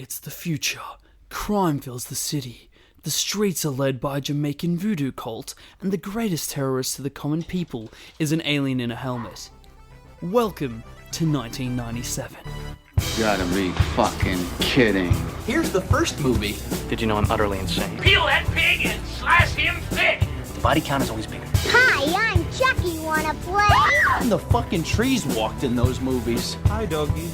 It's the future. Crime fills the city. The streets are led by a Jamaican voodoo cult, and the greatest terrorist to the common people is an alien in a helmet. Welcome to 1997. You gotta be fucking kidding. Here's the first movie. Did you know I'm utterly insane? Peel that pig and slice him thick. The body count is always bigger. Hi, I'm Chucky. Wanna play? And the fucking trees walked in those movies. Hi, doggy.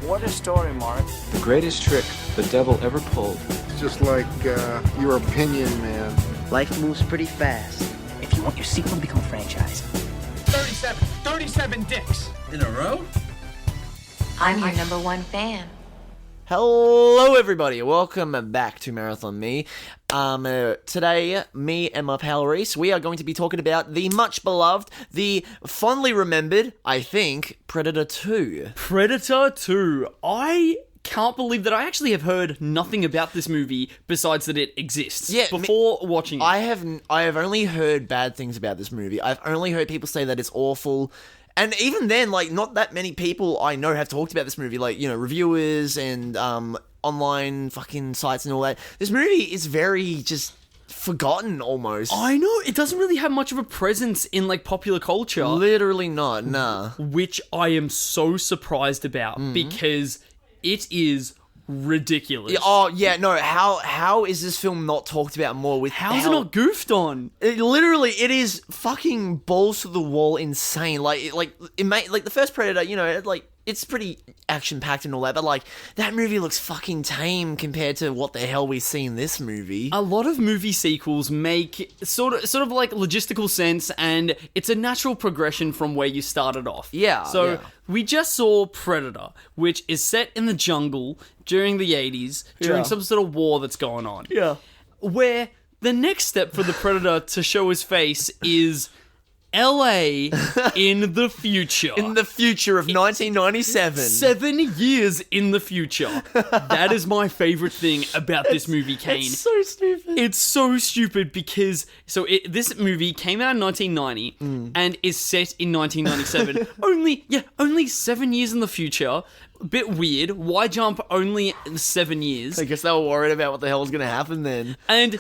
What a story, Mark. The greatest trick the devil ever pulled. It's just like your opinion, man. Life moves pretty fast. If you want your sequel to become a franchise. 37 dicks. In a row? I'm your number one fan. Hello everybody, welcome back to Marathon Me. Today, me and my pal Rhys, we are going to be talking about the much beloved, the fondly remembered, I think, Predator 2. Predator 2. I can't believe that I actually have heard nothing about this movie besides that it exists. Yeah, before watching it. I have only heard bad things about this movie. I've only heard people say that it's awful. And even then, like, not that many people I know have talked about this movie, like, you know, reviewers and online fucking sites and all that. This movie is very just forgotten almost. I know, it doesn't really have much of a presence in, like, popular culture. Literally not, nah. Which I am so surprised about, because it is ridiculous. Oh, yeah, no, how is this film not talked about more? How's it not goofed on? It is fucking balls to the wall insane. Like the first Predator, you know, it's pretty action-packed and all that, but, like, that movie looks fucking tame compared to what the hell we see in this movie. A lot of movie sequels make sort of like logistical sense, and it's a natural progression from where you started off. Yeah. So, we just saw Predator, which is set in the jungle during the 80s, during some sort of war that's going on. Yeah. Where the next step for the Predator to show his face is LA in the future. In the future of 1997. 7 years in the future. That is my favorite thing about this movie, Kane. It's so stupid. It's so stupid because... this movie came out in 1990 and is set in 1997. only 7 years in the future. Bit weird. Why jump only 7 years? I guess they were worried about what the hell was going to happen then. And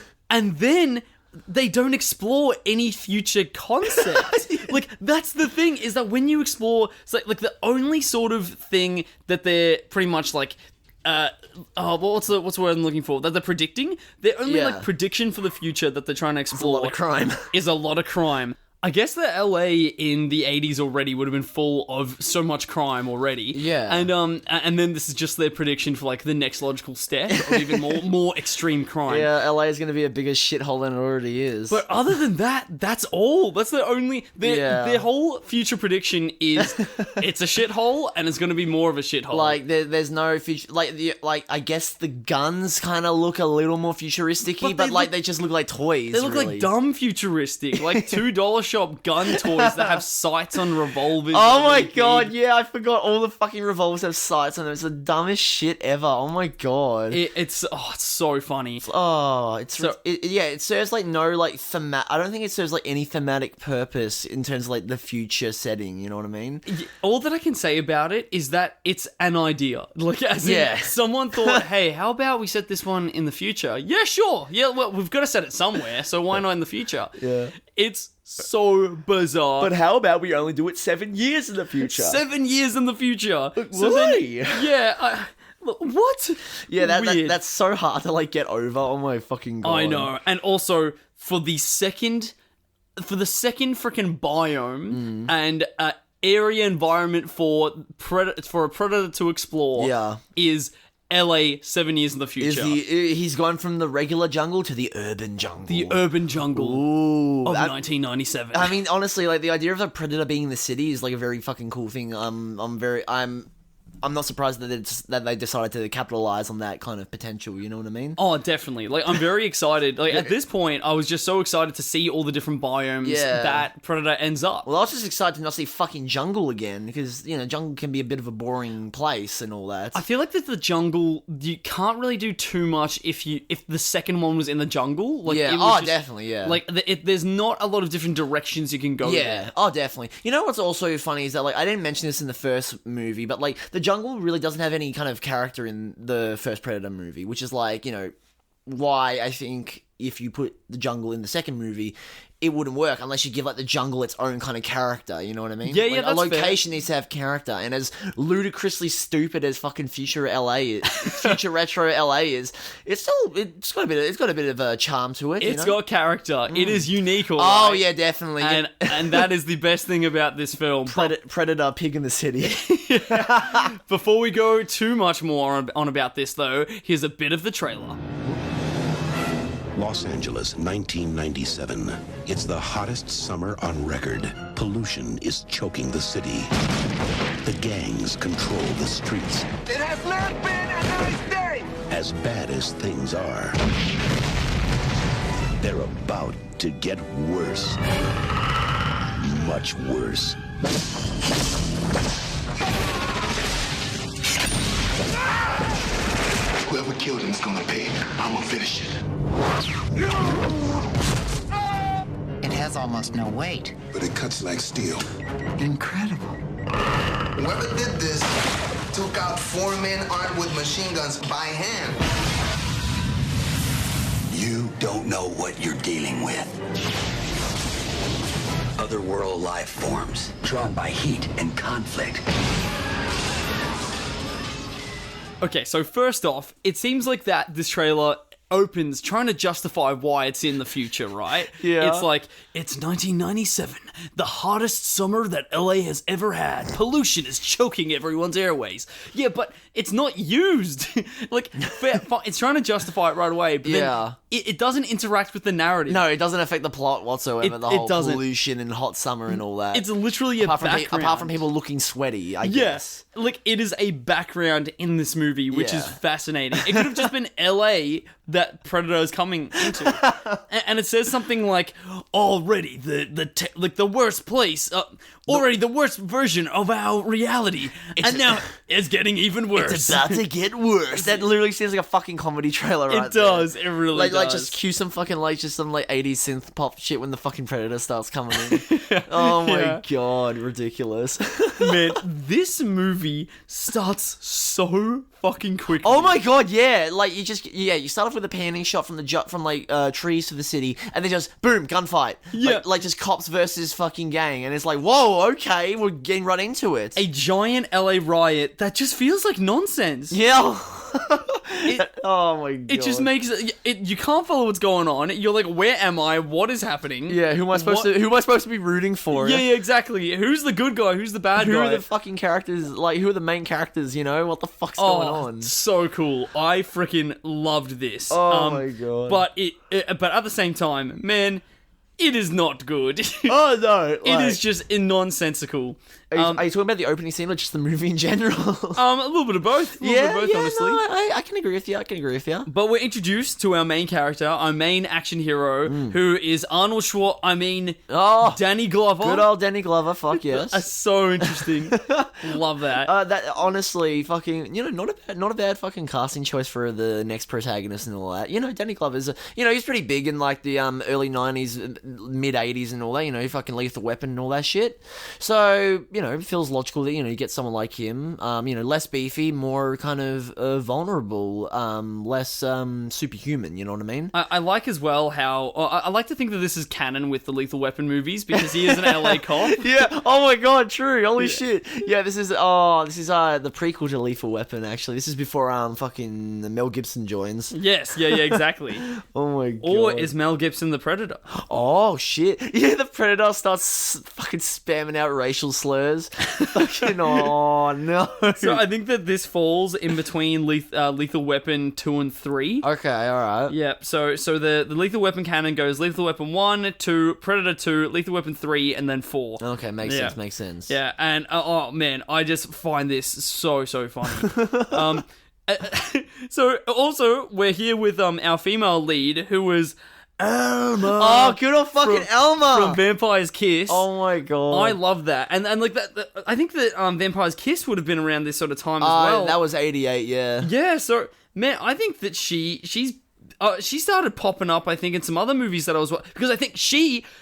then... they don't explore any future concept. Like, that's the thing, is that when you explore... It's like the only sort of thing that they're pretty much like... what's the word I'm looking for? That they're predicting? Their only, like, prediction for the future that they're trying to explore... It's a lot of crime. ...is a lot of crime. I guess that LA in the 80s already would have been full of so much crime already. Yeah. And then this is just their prediction for, like, the next logical step of even more extreme crime. Yeah, LA is going to be a bigger shithole than it already is. But other than that, that's all. That's the only... Their whole future prediction is it's a shithole and it's going to be more of a shithole. Like, there's no future... Like, I guess the guns kind of look a little more futuristic-y, but they just look like toys, They look like dumb futuristic. Like $2 shop gun toys that have sights on revolvers. Oh my god, yeah, I forgot all the fucking revolvers have sights on them. It's the dumbest shit ever. Oh my god. It's so funny. It serves like no like I don't think it serves like any thematic purpose in terms of like the future setting, you know what I mean? All that I can say about it is that it's an idea. Like, as in, someone thought, hey, how about we set this one in the future? Yeah, sure. Yeah, well, we've got to set it somewhere, so why not in the future? Yeah. It's so bizarre. But how about we only do it 7 years in the future? 7 years in the future. What? Yeah, that's so hard to like get over. Oh my fucking god. I know. And also for the second freaking biome and area environment for a predator to explore is LA 7 years in the future. He's gone from the regular jungle to the urban jungle. The urban jungle of 1997. I mean, honestly, like, the idea of a predator being in the city is like a very fucking cool thing. I'm not surprised that they decided to capitalize on that kind of potential, you know what I mean? Oh, definitely. Like, I'm very excited. Like, at this point, I was just so excited to see all the different biomes that Predator ends up. Well, I was just excited to not see fucking jungle again, because, you know, jungle can be a bit of a boring place and all that. I feel like that the jungle, you can't really do too much if the second one was in the jungle. Like, definitely, yeah. Like, there's not a lot of different directions you can go there. Oh, definitely. You know what's also funny is that, like, I didn't mention this in the first movie, but, like, the jungle really doesn't have any kind of character in the first Predator movie, which is like, why I think if you put the jungle in the second movie, it wouldn't work unless you give like the jungle its own kind of character. You know what I mean? Yeah, like, that's a location fair. needs to have character, and as ludicrously stupid as fucking future retro LA is, it's got a bit of a charm to it. It's got character. It is unique. All Oh right. yeah, definitely. And that is the best thing about this film. Predator, pig in the city. Before we go too much more on about this, though, here's a bit of the trailer. Los Angeles, 1997. It's the hottest summer on record. Pollution is choking the city. The gangs control the streets. It has not been a nice day. As bad as things are, they're about to get worse. Much worse. Whoever killed him is gonna pay. I'm gonna finish it. It has almost no weight. But it cuts like steel. Incredible. Whoever did this took out 4 men armed with machine guns by hand. You don't know what you're dealing with. Otherworld life forms, drawn by heat and conflict. Okay, so first off, it seems like that this trailer opens trying to justify why it's in the future, right? Yeah. It's like, it's 1997, the hottest summer that LA has ever had. Pollution is choking everyone's airways. Yeah, but it's not used. Like, it's trying to justify it right away, but then it doesn't interact with the narrative. No, it doesn't affect the plot whatsoever. The whole doesn't. pollution and hot summer and all that. It's literally a background. Apart from people looking sweaty, I guess. Yes. Like, it is a background in this movie, which is fascinating. It could have just been LA that Predator is coming into. And it says something like, already the worst place, already the worst version of our reality. And now it's getting even worse. It's about to get worse. That literally sounds like a fucking comedy trailer right It does. It really does. Like, just cue some fucking, some 80s synth pop shit when the fucking Predator starts coming in. Oh my god, ridiculous. Man, this movie starts so fucking quickly. Oh my god, yeah. Like, you start off with a panning shot from trees to the city, and then just, boom, gunfight. Yeah. Like just cops versus fucking gang, and it's like, whoa, okay, we're getting right into it. A giant LA riot that just feels like nonsense. Yeah. Oh my god. It just makes it. You can't follow what's going on. You're like, where am I? What is happening? Yeah, who am I supposed to be rooting for? Yeah, exactly. Who's the good guy? Who's the bad guy? Who are the fucking characters? Like, who are the main characters? You know, what the fuck's going on? So cool. I freaking loved this. Oh my god. But but at the same time, man, it is not good. Oh no, it is just nonsensical. Are you talking about the opening scene or just the movie in general? A little bit of both. Honestly. No, I can agree with you. But we're introduced to our main character, our main action hero, who is Arnold Danny Glover. Good old Danny Glover. Fuck yes. So interesting. Love that. That honestly, fucking, not a bad fucking casting choice for the next protagonist and all that. Danny Glover's, he's pretty big in like the early 90s, mid 80s and all that. Fucking Lethal Weapon and all that shit. So, it feels logical that, you get someone like him, less beefy, more kind of vulnerable, less superhuman, you know what I mean? I like as well how, I like to think that this is canon with the Lethal Weapon movies, because he is an LA cop. Yeah, oh my god, true, holy shit. Yeah, this is the prequel to Lethal Weapon, actually. This is before fucking Mel Gibson joins. Yes, yeah, exactly. Oh my god. Or is Mel Gibson the Predator? Oh shit. Yeah, the Predator starts fucking spamming out racial slurs. Fucking, oh no. So I think that this falls in between Lethal Weapon 2 and 3. Okay, alright. Yeah, so the Lethal Weapon canon goes Lethal Weapon 1, 2, Predator 2, Lethal Weapon 3, and then 4. Okay, makes sense. Yeah, and oh man, I just find this so funny. So also, we're here with our female lead, who was Elma. Oh, good old fucking Elma from Vampire's Kiss. Oh my god, I love that, and like that. I think that Vampire's Kiss would have been around this sort of time as well. That was 88, yeah. Yeah, so man, I think that she's she started popping up, I think, in some other movies that I was because I think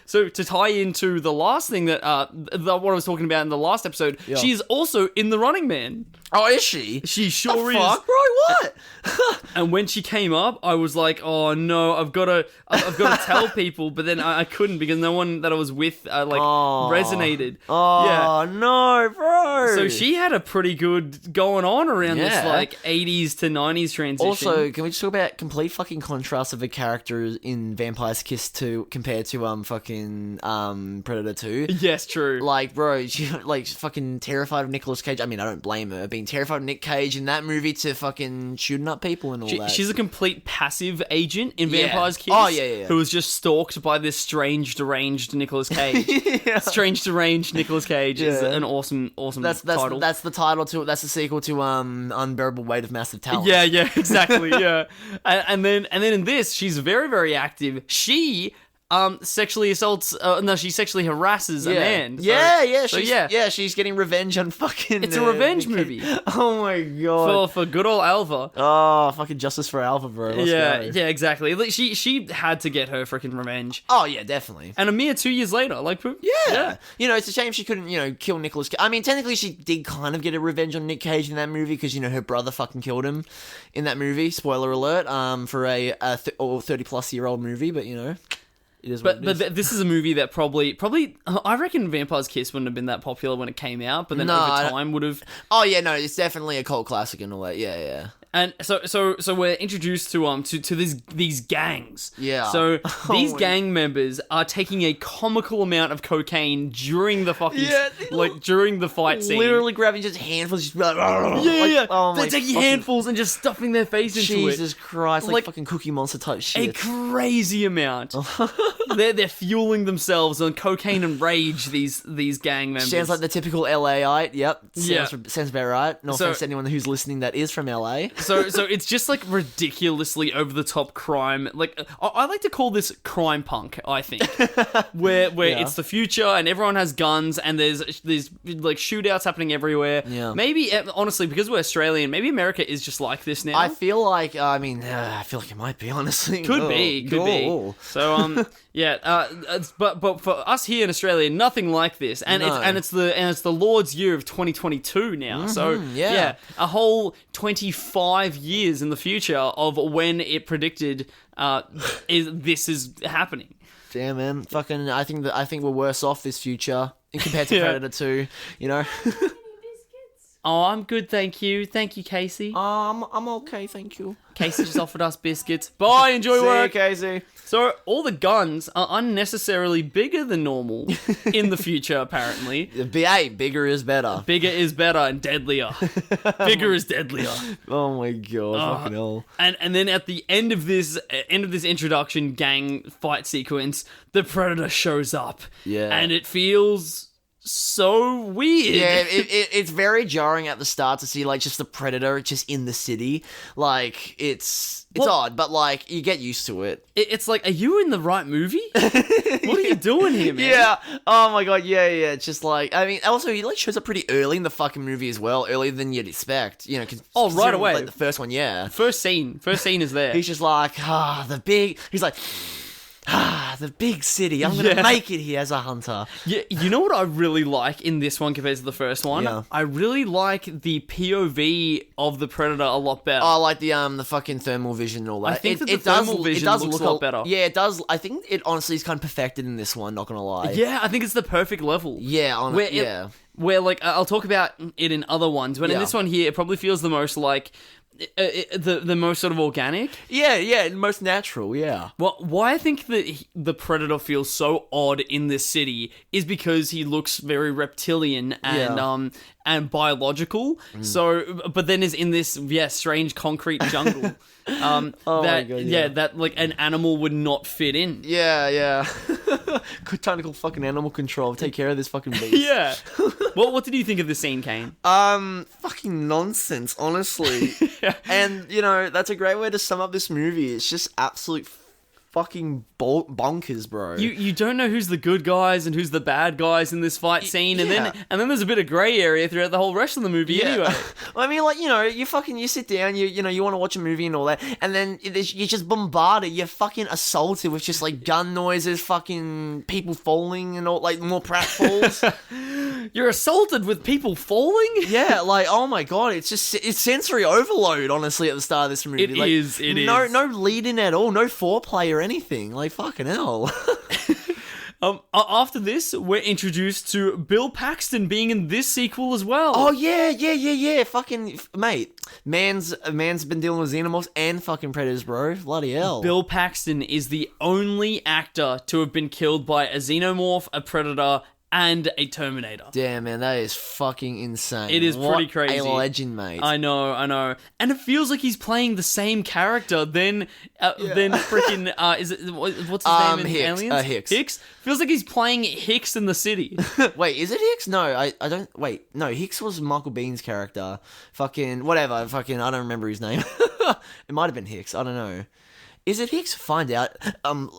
so to tie into the last thing that what I was talking about in the last episode, she is also in The Running Man. Oh, is she? She sure is. Fuck, bro, what? And when she came up, I was like, oh no, I've got to tell people, but then I couldn't because no one that I was with resonated. Oh no, bro. So she had a pretty good going on around this like 80s to 90s transition. Also, can we just talk about complete fucking contrast of a character in Vampire's Kiss 2 compared to fucking Predator 2? Yes, true. Like, bro, she like fucking terrified of Nicolas Cage. I mean, I don't blame her being terrified of Nick Cage in that movie to fucking shooting up people and all that. She's a complete passive agent in Vampire's Kiss. Oh yeah. Who was just stalked by this strange deranged Nicolas Cage. Strange deranged Nicolas Cage is an awesome title. That's the title to it. That's the sequel to Unbearable Weight of Massive Talent. Yeah, exactly. Yeah, and then in this, she's very, very active. She sexually assaults. She sexually harasses a man. She's getting revenge on fucking. It's a revenge movie. Oh my god. For good old Alva. Oh, fucking justice for Alva, bro. Let's go. Yeah, exactly. Like, she had to get her freaking revenge. Oh yeah, definitely. And a mere 2 years later, yeah. You know, it's a shame she couldn't, kill Nicolas Cage. I mean, technically, she did kind of get a revenge on Nick Cage in that movie because her brother fucking killed him in that movie. Spoiler alert. For a 30-plus-year-old movie, but It is what it is. But this is a movie that probably I reckon Vampire's Kiss wouldn't have been that popular when it came out, but then over time would have. Oh yeah, no, it's definitely a cult classic and all that. Yeah. And so we're introduced to these gangs. Yeah. So these gang members are taking a comical amount of cocaine during the fucking during the fight scene. Literally grabbing just handfuls. Just They're taking handfuls and just stuffing their face into it. Jesus Christ, like fucking Cookie Monster type shit. A crazy amount. They're fueling themselves on cocaine and rage. These gang members. Sounds like the typical LAite. Yep. Sounds about right. No offense to anyone who's listening that is from LA. So it's just like ridiculously over the top crime. Like I like to call this crime punk. I think where it's the future and everyone has guns and there's like shootouts happening everywhere. Yeah. Maybe honestly because we're Australian, maybe America is just like this now. I feel like it might be honestly. Could be. So but for us here in Australia, nothing like this, and it's the Lord's year of 2022 now. Mm-hmm, so a whole 25 years in the future of when it predicted this is happening. Damn, man, fucking, I think we're worse off this future compared to Predator 2. Oh, I'm good, thank you, Casey. I'm okay, thank you. Casey just offered us biscuits. Bye, enjoy work. See you, Casey. So, all the guns are unnecessarily bigger than normal in the future, apparently. Bigger is better. Bigger is better and deadlier. Bigger is deadlier. Oh my god, fucking hell. And then at the end of this introduction gang fight sequence, the Predator shows up. Yeah. And it feels so weird. Yeah, it's very jarring at the start to see like just the Predator just in the city. Like it's odd, but like you get used to it. It's like, are you in the right movie? What are you doing here, man? Yeah. Oh my god. Yeah. It's just like, I mean, also he like shows up pretty early in the fucking movie as well, earlier than you'd expect. Right away. Like the first one, yeah. First scene is there. He's just like, he's like, the big city. I'm going to make it here as a hunter. Yeah, you know what I really like in this one compared to the first one? Yeah. I really like the POV of the Predator a lot better. Oh, like the fucking thermal vision and all that. I think the thermal vision looks a lot better. Yeah, it does. I think it honestly is kind of perfected in this one, not going to lie. Yeah, I think it's the perfect level. Yeah, where like, I'll talk about it in other ones, but in this one here, it probably feels the most like... the most sort of organic, most natural, Well, why I think that the Predator feels so odd in this city is because he looks very reptilian and biological. So, but then is in this strange concrete jungle. That like an animal would not fit in. Yeah. Good time to call fucking animal control. Take care of this fucking beast. Yeah. Well, what did you think of the scene, Kane? Fucking nonsense, honestly. And, that's a great way to sum up this movie. It's just absolute fucking bonkers, bro. You don't know who's the good guys and who's the bad guys in this fight scene, and then there's a bit of grey area throughout the whole rest of the movie. Anyway, I mean, like, you know, you sit down, you know, you want to watch a movie and all that, and then you're just bombarded, you're fucking assaulted with just like gun noises, fucking people falling and all, like more pratfalls. You're assaulted with people falling? Yeah, like, oh my god, it's sensory overload, honestly, at the start of this movie. It is. No lead in at all, no foreplay or anything. Like, fucking hell. After this, we're introduced to Bill Paxton being in this sequel as well. Oh, yeah. Fucking, mate. Man's been dealing with xenomorphs and fucking predators, bro. Bloody hell. Bill Paxton is the only actor to have been killed by a xenomorph, a predator, and a Terminator. Damn, man, that is fucking insane. It is pretty crazy. A legend, mate. I know. And it feels like he's playing the same character than freaking, what's his name in Aliens? Hicks. Feels like he's playing Hicks in The City. Wait, is it Hicks? No, I don't, wait, no, Hicks was Michael Bihn's character. Fucking, whatever, I don't remember his name. It might have been Hicks, I don't know. Is it Hicks? Find out.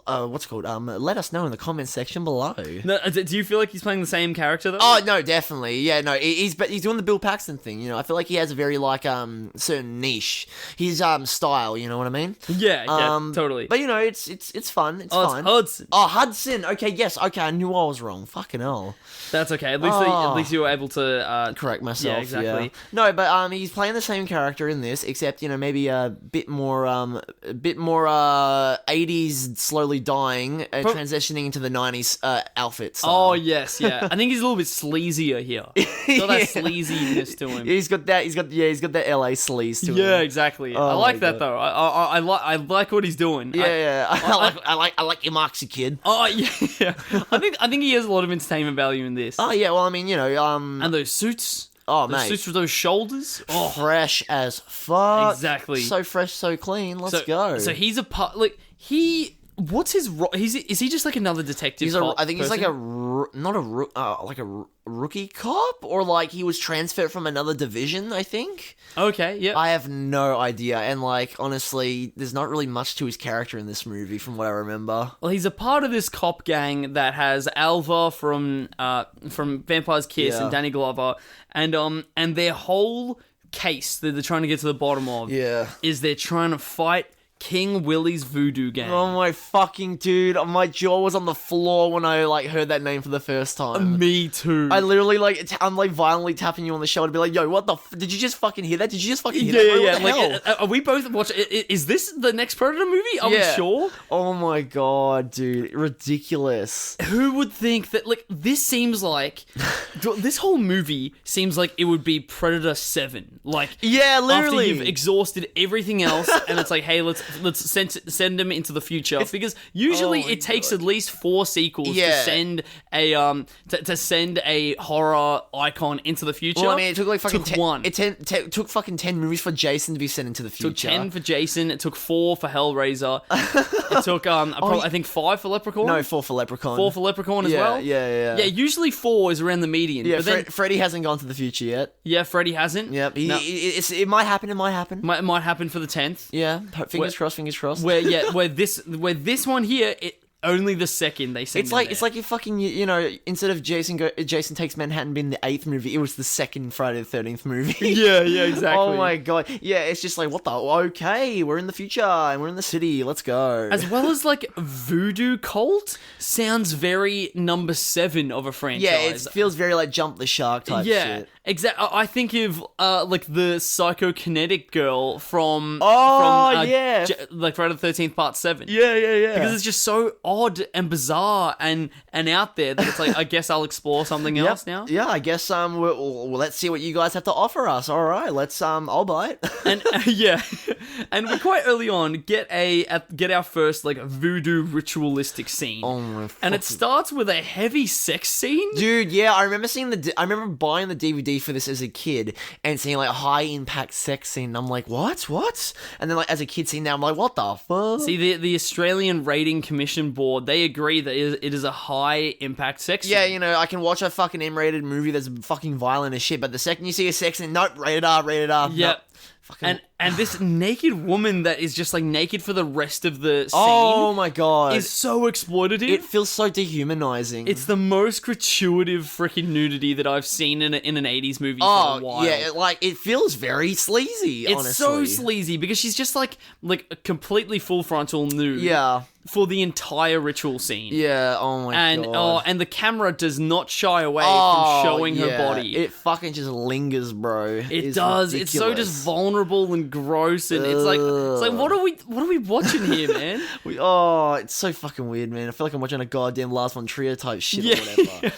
What's it called? Let us know in the comments section below. No, do you feel like he's playing the same character though? Oh no, definitely. Yeah, no, he's doing the Bill Paxton thing. You know, I feel like he has a very like certain niche. His style. You know what I mean? Yeah, totally. But you know, it's fun. It's fun. It's Hudson. Oh, Hudson. Okay, yes. Okay, I knew I was wrong. Fucking hell. That's okay. At least you were able to correct myself. Yeah, exactly. Yeah. No, but he's playing the same character in this, except you know maybe a bit more 80s slowly dying, transitioning into the 90s outfit style. Oh yes, yeah. I think he's a little bit sleazier here. He's got that sleaziness to him. He's got that LA sleaze to him. Yeah, exactly. Oh, I like that though. I like what he's doing. Yeah, I like your Moxie kid. Oh yeah. I think he has a lot of entertainment value in this. Oh yeah, well I mean, you know, and those suits. Oh, those mate. suits with those shoulders. Oh. Fresh as fuck. Exactly. So fresh, so clean. Let's go. So he's a part, like, what's his role? Is he just like another detective? I think he's like like a rookie cop, or like he was transferred from another division, I think. Okay, yeah. I have no idea, and like honestly, there's not really much to his character in this movie, from what I remember. Well, he's a part of this cop gang that has Alva from Vampire's Kiss and Danny Glover, and their whole case that they're trying to get to the bottom of is they're trying to fight King Willie's voodoo gang. Oh my fucking dude, my jaw was on the floor when I like heard that name for the first time. Me too. I literally I'm like violently tapping you on the shoulder to be like, yo, what the did you just fucking hear that? Did you just fucking hear that? Like, are we both watching? Is this the next Predator movie? Are we sure? Oh my god, dude, ridiculous. Who would think that? Like, this seems like this whole movie seems like it would be Predator 7. Like, yeah, literally, after you've exhausted everything else, and it's like, hey, let's send them into the future, because usually it takes at least 4 sequels to send a to send a horror icon into the future. Well, I mean, it took like fucking one. It took fucking 10 movies for Jason to be sent into the future. It took 10 for Jason. It took 4 for Hellraiser. It took I think 5 for Leprechaun. No, 4 for Leprechaun. 4 for Leprechaun as well. Yeah. Usually 4 is around the median. Yeah, but then Freddy hasn't gone to the future yet. Yeah, Freddy hasn't. Yep. It might happen. It might happen. Might happen for the 10th. Yeah. Fingers crossed. Where this one here, only the second they send it's like if fucking you know, instead of Jason Takes Manhattan being the 8th movie, it was the second Friday the 13th movie. yeah, exactly. Oh my god, yeah, it's just like, what the, okay, we're in the future and we're in the city, let's go. As well as like Voodoo Cult sounds very number 7 of a franchise. Yeah, it feels very like Jump the Shark type shit. Exactly. I think of like the psychokinetic girl from like Friday the 13th Part 7. Yeah. Because it's just so odd and bizarre and out there that it's like, I guess I'll explore something else now. Yeah, I guess well, let's see what you guys have to offer us. All right, let's I'll buy it. And and we quite early on get our first like voodoo ritualistic scene. Oh my! And it starts with a heavy sex scene. Dude, yeah, I remember buying the DVD for this as a kid and seeing like a high impact sex scene. And I'm like, what? And then like as a kid seeing that, I'm like, what the fuck? See, the Australian Rating Commission Board, they agree that it is a high impact sex scene. Yeah, you know, I can watch a fucking M-rated movie that's fucking violent as shit, but the second you see a sex scene, nope, rated R. Yep. Nope. Fucking... And this naked woman that is just like naked for the rest of the scene. Oh my god, is so exploitative. It feels so dehumanizing. It's the most gratuitous freaking nudity that I've seen in an 80s movie for a while. Yeah, it feels very sleazy. It's honestly. so sleazy because she's just like a completely full frontal nude. Yeah. For the entire ritual scene. Yeah, oh my god. And the camera does not shy away from showing her body. It fucking just lingers, bro. It does. Ridiculous. It's so just vulnerable and gross, and it's like what are we watching here, man? It's so fucking weird, man. I feel like I'm watching a goddamn Lars von Trier type shit or whatever.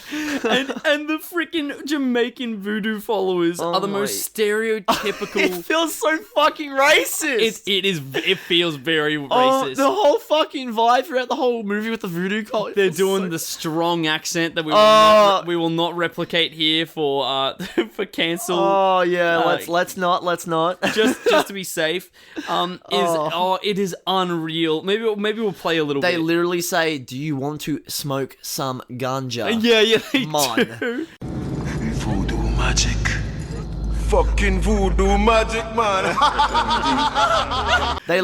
and the freaking Jamaican voodoo followers are the most stereotypical. It feels so fucking racist. It feels very racist. The whole fucking vibe throughout the whole movie with the voodoo cult. They're doing the strong accent that we will not replicate here for cancel. Oh yeah, let's not. just to be safe. It is unreal. Maybe we'll play a little bit. They literally say, "Do you want to smoke some ganja?" Yeah, they do. Voodoo magic. Fucking voodoo magic, man. They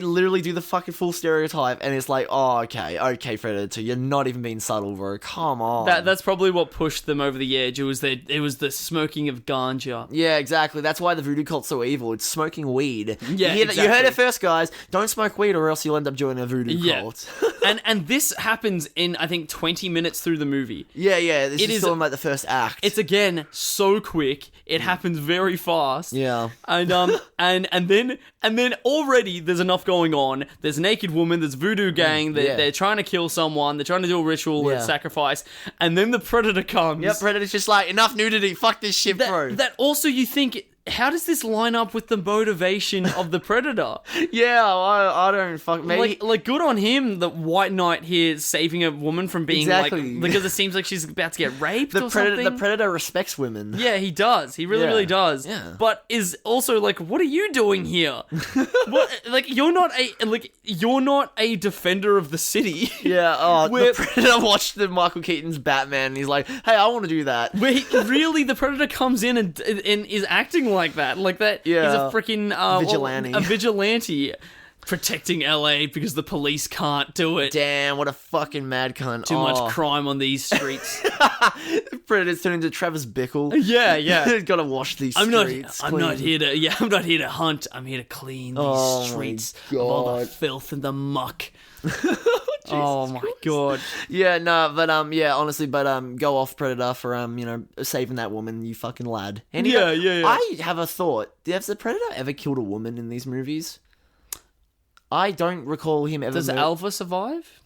literally do the fucking full stereotype, and it's like, oh, okay, Predator, you're not even being subtle, bro. Come on. That's probably what pushed them over the edge. It was the smoking of ganja. Yeah, exactly. That's why the voodoo cult's so evil. It's smoking weed. Yeah, exactly. You heard it first, guys. Don't smoke weed, or else you'll end up joining a voodoo cult. and this happens in, I think, 20 minutes through the movie. Yeah. This is still like the first act. It's again so quick. It happens very fast. Yeah. And and then already there's enough going on. There's a naked woman, there's a voodoo gang, they're trying to kill someone, they're trying to do a ritual and sacrifice, and then the Predator comes. Yep, Predator's just like, enough nudity, fuck this shit, bro. That also you think, how does this line up with the motivation of the Predator? Yeah, I don't fuck. Maybe like good on him. The White Knight here saving a woman from being because it seems like she's about to get raped. The Predator respects women. Yeah, he does. He really does. Yeah. But is also like, what are you doing here? You're not a defender of the city. Yeah. The Predator watched the Michael Keaton's Batman, and he's like, hey, I want to do that. The Predator comes in and is acting like that. Yeah. He's a freaking vigilante. A vigilante protecting LA because the police can't do it. Damn, what a fucking mad cunt. Too much crime on these streets. Predator's turned into Travis Bickle. Yeah. He's got to wash these streets. I'm not here to hunt. I'm here to clean these streets of all the filth and the muck. Oh my god. Yeah, no, but honestly, go off, Predator, for saving that woman, you fucking lad. And yeah. I have a thought. Has the Predator ever killed a woman in these movies? I don't recall him ever. Does Alva survive?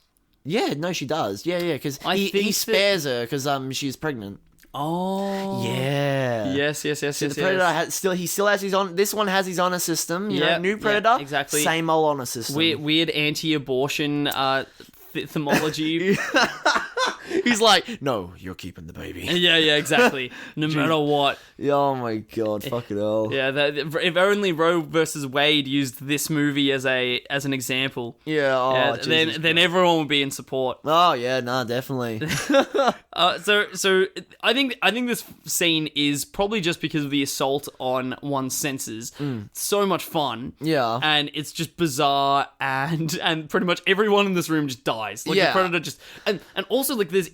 Yeah, no, she does. Yeah, because he spares her because she's pregnant. Oh. Yeah. Yes. The Predator still has his on. This one has his honor system. You know, new Predator. Exactly. Same old honor system. Weird anti-abortion themology. He's like, no, you're keeping the baby. Yeah, exactly. No matter what. Oh my god, fucking hell. Yeah, if only Roe versus Wade used this movie as an example. Yeah, then everyone would be in support. Oh yeah, nah, definitely. So I think this scene is probably just because of the assault on one's senses. So much fun. Yeah. And it's just bizarre, and pretty much everyone in this room just dies. Like the Predator just and also like there's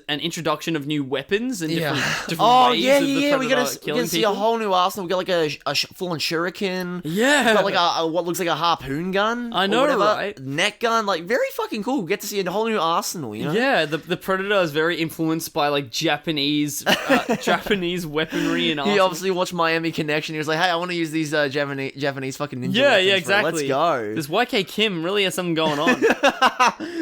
an introduction of new weapons and different ways of the Predator we're gonna see a whole new arsenal. We got like a full-on shuriken. Yeah. We got like a what looks like a harpoon gun. I know, right? Net gun, like very fucking cool. We get to see a whole new arsenal, you know? Yeah, the Predator is very influenced by like Japanese weaponry and arsenal. He obviously watched Miami Connection. He was like, hey, I want to use these Japanese fucking ninja weapons. Yeah, exactly. Let's go. This YK Kim really has something going on.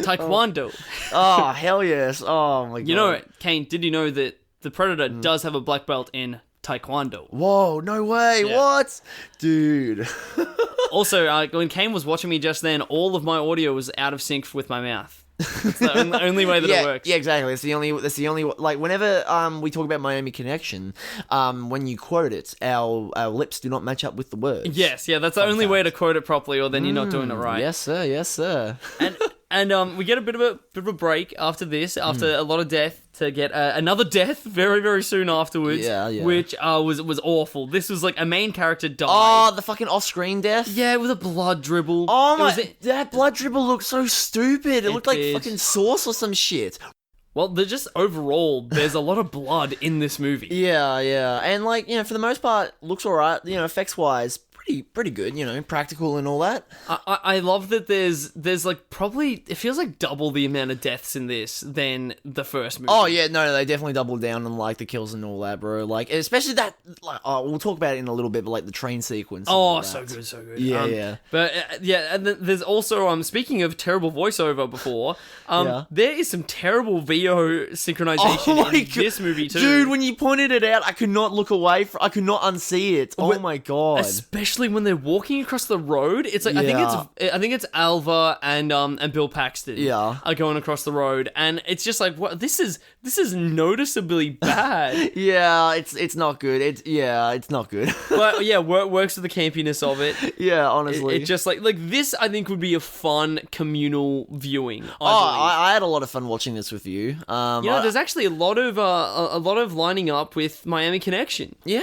Taekwondo. Oh, hell yes. Oh my god. You know, Kane, did you know that the Predator does have a black belt in Taekwondo? Whoa, no way. Yeah. What? Dude. Also, when Kane was watching me just then, all of my audio was out of sync with my mouth. It's the only way that it works. Yeah, exactly. That's the only like whenever we talk about Miami Connection, when you quote it, our lips do not match up with the words. Yes, that's the only way to quote it properly, or then you're not doing it right. Yes, sir. And we get a bit of a break after this, after a lot of death, to get another death very, very soon afterwards. Yeah. Which was awful. This was like a main character died. Oh, the fucking off-screen death? Yeah, with a blood dribble. Oh my, that blood dribble looked so stupid. It looked like fucking sauce or some shit. Well, just overall, there's a lot of blood in this movie. Yeah. And like, for the most part, looks alright, effects-wise. Pretty good, practical and all that. I love that there's like probably, it feels like double the amount of deaths in this than the first movie. Oh yeah, no, they definitely doubled down on like the kills and all that, bro. Like, especially that, like, we'll talk about it in a little bit, but like the train sequence. Oh, so good. Yeah. But and then there's also speaking of terrible voiceover before, there is some terrible VO synchronization in this movie too. Dude, when you pointed it out, I could not look away. I could not unsee it. Oh my god. Especially when they're walking across the road, it's like I think it's Alva and Bill Paxton are going across the road, and it's just like, what, this is noticeably bad. It's not good. It's not good. But yeah, works with the campiness of it. Yeah, honestly, it just like this I think would be a fun communal viewing. I had a lot of fun watching this with you. There's actually a lot of lining up with Miami Connection. Yeah,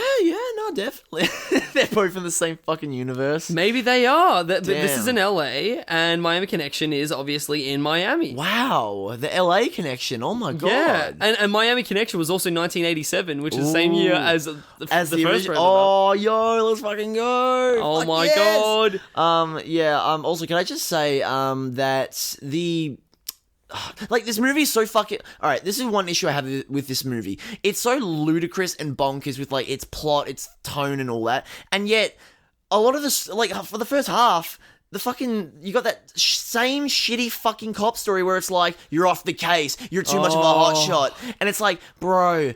no, definitely. They're both in the same fucking universe. Maybe they are. This is in LA, and Miami Connection is obviously in Miami. Wow, the LA Connection. Oh my god. Yeah, and Miami Connection was also 1987, which is the same year as the first Predator. Oh, yo, let's fucking go. Oh my god. Also, can I just say that like, this movie is so fucking... Alright, this is one issue I have with this movie. It's so ludicrous and bonkers with, like, its plot, its tone and all that. And yet, a lot of this... Like, for the first half, the fucking... You got that same shitty fucking cop story where it's like, you're off the case, you're too much of a hotshot. And it's like, bro...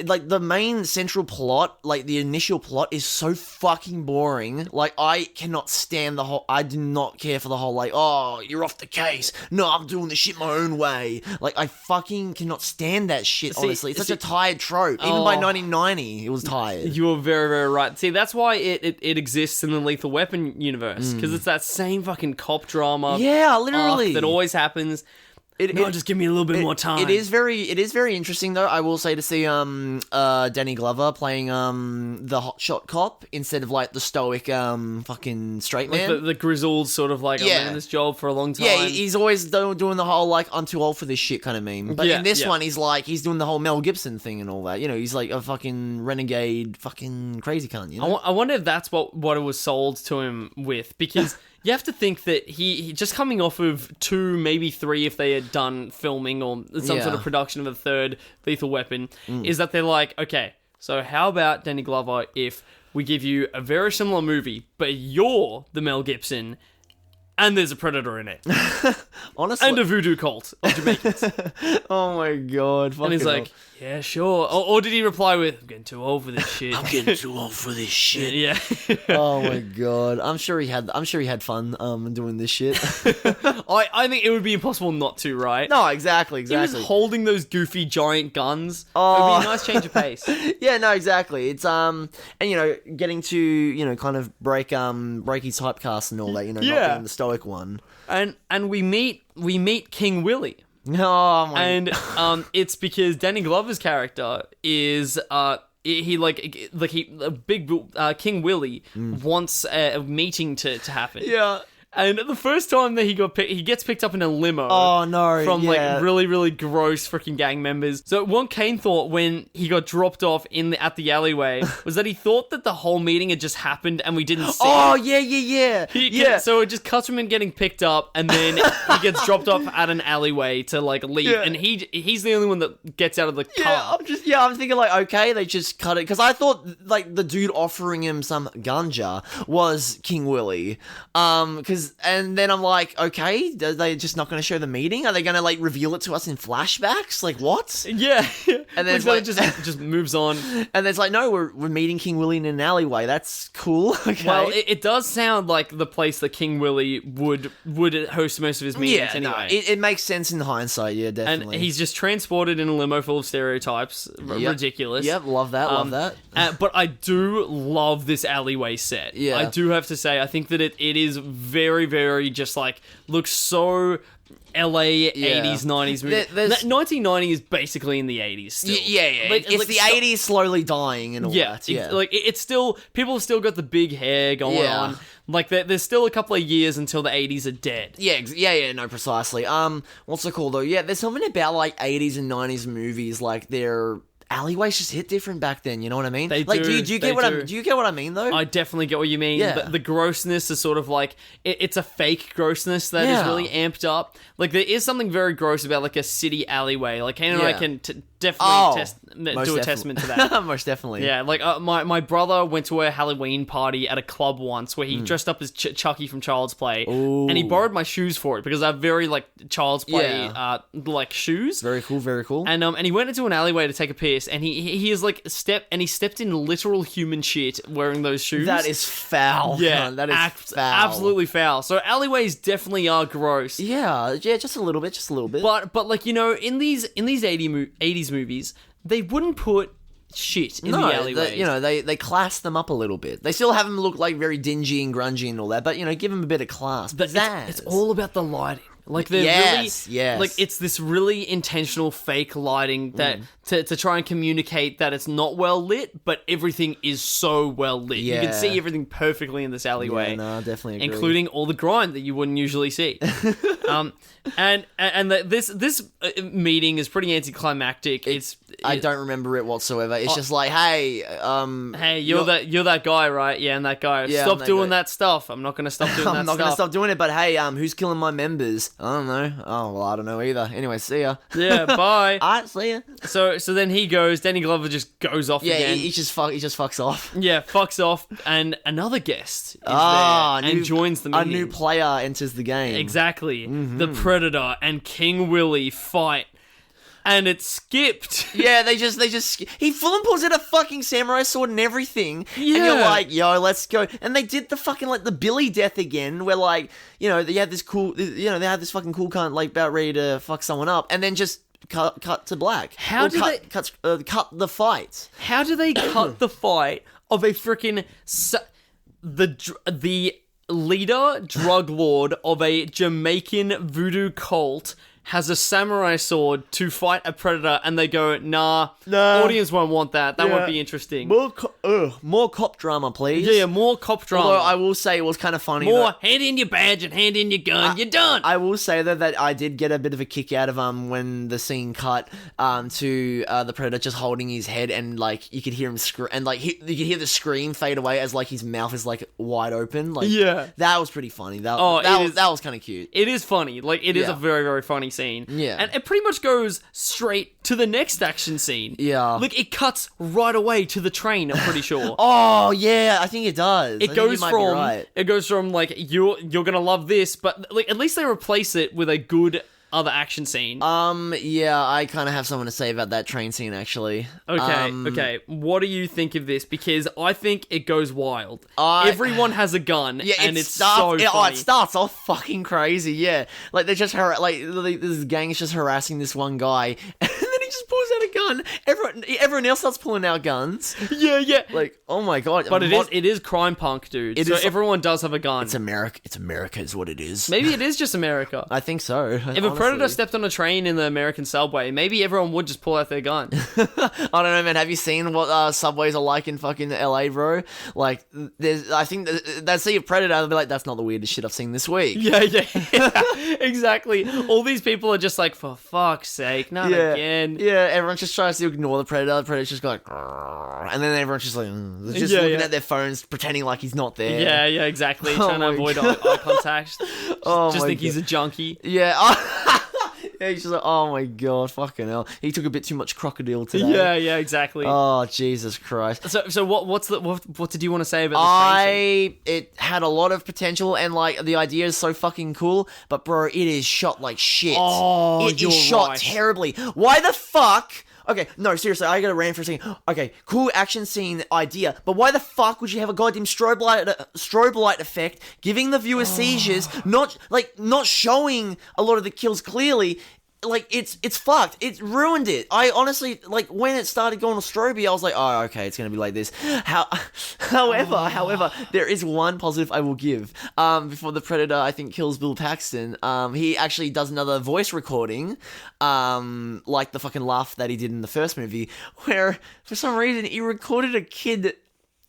Like, the main central plot, like, the initial plot is so fucking boring. Like, I cannot stand the whole... I do not care for the whole, like, oh, you're off the case. No, I'm doing the shit my own way. Like, I fucking cannot stand that shit, honestly. It's such a tired trope. Even by 1990, it was tired. You were very, very right. See, that's why it exists in the Lethal Weapon universe. Because it's that same fucking cop drama. Yeah, literally. That always happens. Just give me a little bit more time. It is very interesting, though, I will say, to see Danny Glover playing the hotshot cop instead of like the stoic fucking straight man. Like the grizzled sort of like, I've been in this job for a long time. Yeah, he's always doing the whole like, I'm too old for this shit kind of meme. But in this one, he's doing the whole Mel Gibson thing and all that. He's like a fucking renegade, fucking crazy cunt. I wonder if that's what it was sold to him with, because. You have to think that he just coming off of 2, maybe 3, if they had done filming or some sort of production of a third Lethal Weapon, is that they're like, okay, so how about, Danny Glover, if we give you a very similar movie, but you're the Mel Gibson, and there's a Predator in it. Honestly. And a voodoo cult of Jamaicans. Oh my god. And he's like, yeah, sure. Or did he reply with, I'm getting too old for this shit. I'm getting too old for this shit. Yeah. Oh my god. I'm sure he had fun doing this shit. I think it would be impossible not to, right? No, exactly. He was holding those goofy giant guns. It would be a nice change of pace. Yeah, no, exactly. It's and getting to kind of break his typecast and all that, not being the stoic one. And we meet King Willie. Oh my! And it's because Danny Glover's character is King Willie wants a meeting to happen. Yeah. And the first time that he gets picked up in a limo. Oh no! From like really, really gross freaking gang members. So what Kane thought when he got dropped off at the alleyway was that he thought that the whole meeting had just happened and we didn't see. Oh yeah. So it just cuts from him getting picked up, and then he gets dropped off at an alleyway to like leave, and he's the only one that gets out of the car. I'm thinking like, okay, they just cut it, because I thought like the dude offering him some ganja was King Willie, and then I'm like, okay, are they just not going to show the meeting? Are they going to like reveal it to us in flashbacks? Like what? Yeah. And then it just moves on. And it's like, no, we're meeting King Willie in an alleyway. That's cool. Okay. Well, it does sound like the place that King Willie would host most of his meetings anyway. No, it makes sense in hindsight, yeah, definitely. And he's just transported in a limo full of stereotypes. Ridiculous. Yep, love that. But I do love this alleyway set. Yeah. I do have to say, I think that it is very, very, very just like looks so LA 80s, 90s movie. 1990 is basically in the 80s still. Yeah. Like, it's the 80s slowly dying and all that. Yeah. Like it's still, people have still got the big hair going on. Like there's still a couple of years until the 80s are dead. Yeah, no, precisely. What's it called though? Yeah, there's something about like 80s and 90s movies, like their alleyways just hit different back then, you know what I mean? They like, do. Do you get what I mean though? I definitely get what you mean. Yeah. The grossness is sort of like it's a fake grossness that is really amped up. Like there is something very gross about like a city alleyway. Like Kane and I can definitely do a testament to that. Most definitely. Yeah, like my brother went to a Halloween party at a club once where he dressed up as Chucky from Child's Play, and he borrowed my shoes for it because I have very like Child's Play like shoes. Very cool. And he went into an alleyway to take a piss, and he is like stepped in literal human shit wearing those shoes. That is foul. Yeah, that is foul. Absolutely foul. So alleyways definitely are gross. Yeah, just a little bit. But like, you know, in these 80s movies, they wouldn't put shit in the alleyways. They class them up a little bit. They still have them look like very dingy and grungy and all that, but you know, give them a bit of class. But it's all about the lighting. Like they're really, like it's this really intentional fake lighting that to try and communicate that it's not well lit, but everything is so well lit. You can see everything perfectly in this alleyway. Yeah, no, definitely agree. Including all the grime that you wouldn't usually see. This meeting is pretty anticlimactic. I don't remember it whatsoever. It's just like, hey, you're that guy, right? Yeah, and that guy. Yeah, stop doing that stuff. I'm not going to stop doing that stuff. I'm not going to stop doing it, but hey, who's killing my members? I don't know. Oh, well, I don't know either. Anyway, see ya. Yeah, bye. Alright, see ya. So then he goes, Danny Glover just goes off again. Yeah, he just fucks off. Yeah, fucks off, and another guest is there and joins the meeting. A new player enters the game. Exactly. The Predator and King Willie fight. And it's skipped. Yeah, he full and pulls out a fucking samurai sword and everything. Yeah. And you're like, yo, let's go. And they did the fucking, like, the Billy death again, where, like, you know, they had this fucking cool cunt, like, about ready to fuck someone up, and then just cut to black. Cut the fight. How do they cut the fight of a freaking... the leader, drug lord of a Jamaican voodoo cult has a samurai sword to fight a predator, and they go, nah, audience won't want that. That won't be interesting. More cop drama, please. Yeah, more cop drama. Although I will say it was kind of funny. More hand in your badge and hand in your gun. You're done. I will say though that I did get a bit of a kick out of when the scene cut to the predator just holding his head, and like you could hear him scream, and like you could hear the scream fade away as like his mouth is like wide open. Like that was pretty funny. That was kind of cute. It is funny. Like it is a very, very funny scene. Yeah. And it pretty much goes straight to the next action scene. Yeah. Like it cuts right away to the train, I'm pretty sure. Oh yeah, I think it does. It goes from like you're gonna love this, but like at least they replace it with a good other action scene. Yeah, I kind of have something to say about that train scene, actually. Okay. What do you think of this? Because I think it goes wild. Everyone has a gun, and it's so funny. It starts off fucking crazy, yeah. Like, they're just, this gang is just harassing this one guy, and then he just pulls out a gun. Everyone else starts pulling out guns. Yeah. Like, oh my god. But it is crime punk, dude. Everyone does have a gun. It's America. It's America is what it is. Maybe it is just America. I think so. If a predator stepped on a train in the American subway, maybe everyone would just pull out their gun. I don't know, man. Have you seen what subways are like in fucking LA, bro? Like, I think they see a predator, they'll be like, that's not the weirdest shit I've seen this week. Yeah, exactly. All these people are just like, for fuck's sake, not again. Yeah, everyone just tries to ignore the predator. The predator's just going, and then everyone's just like, looking at their phones, pretending like he's not there. Yeah, exactly. Trying to avoid eye contact. Just think he's a junkie. Yeah. Yeah, he's just like, oh my god, fucking hell. He took a bit too much crocodile today. Yeah, exactly. Oh, Jesus Christ. So what did you want to say about this? It had a lot of potential, and like the idea is so fucking cool, but bro, it is shot like shit. Oh, it is shot terribly. Why the fuck? Okay, no, seriously, I gotta rant for a second. Okay, cool action scene idea, but why the fuck would you have a goddamn strobe light effect, giving the viewer seizures, not showing a lot of the kills clearly, like, it's fucked. It ruined it. I honestly, like, when it started going to Stroby, I was like, oh, okay, it's gonna be like this. However, there is one positive I will give. Before the Predator, I think, kills Bill Paxton, he actually does another voice recording, like the fucking laugh that he did in the first movie, where, for some reason, he recorded a kid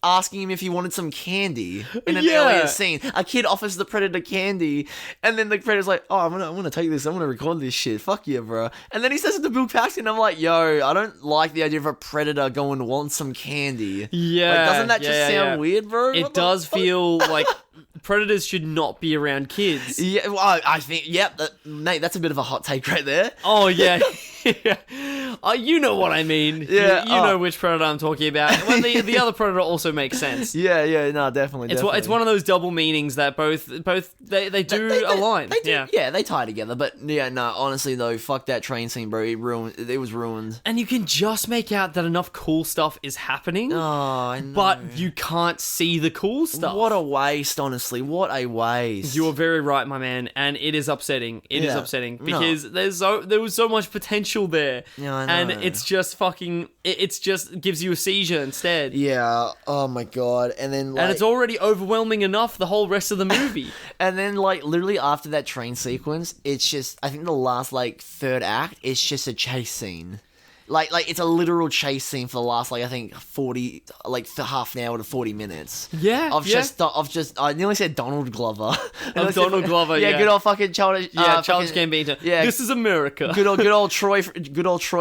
asking him if he wanted some candy in an earlier scene. A kid offers the Predator candy, and then the Predator's like, oh, I'm gonna take this, I'm gonna record this shit, fuck yeah, bro. And then he says it to Bill Paxton, I'm like, yo, I don't like the idea of a Predator going to want some candy. Yeah. Like, doesn't that just sound weird, bro? It does feel like predators should not be around kids. Yeah, well, I think, mate, that's a bit of a hot take right there. Oh, yeah. You know what I mean. Yeah, you know which predator I'm talking about. Well, the other predator also makes sense. Yeah, no, definitely. It's one of those double meanings that both they do align. They do, they tie together. But yeah, no, honestly though, fuck that train scene, bro. It was ruined. And you can just make out that enough cool stuff is happening. Oh, I know. But you can't see the cool stuff. What a waste, honestly. What a waste. You are very right, my man, and it is upsetting. It is upsetting because there was so much potential there. Yeah, I know. And it's just fucking. It's just gives you a seizure instead. Yeah. Oh my god. And then and it's already overwhelming enough the whole rest of the movie. And then literally after that train sequence, it's just I think the last third act is just a chase scene. Like it's a literal chase scene for the last I think 40 half an hour to 40 minutes. Yeah. I nearly said Donald Glover. Donald Glover. Yeah. Good old fucking Childish. Childish Gambino. Yeah. This is America. Good old Troy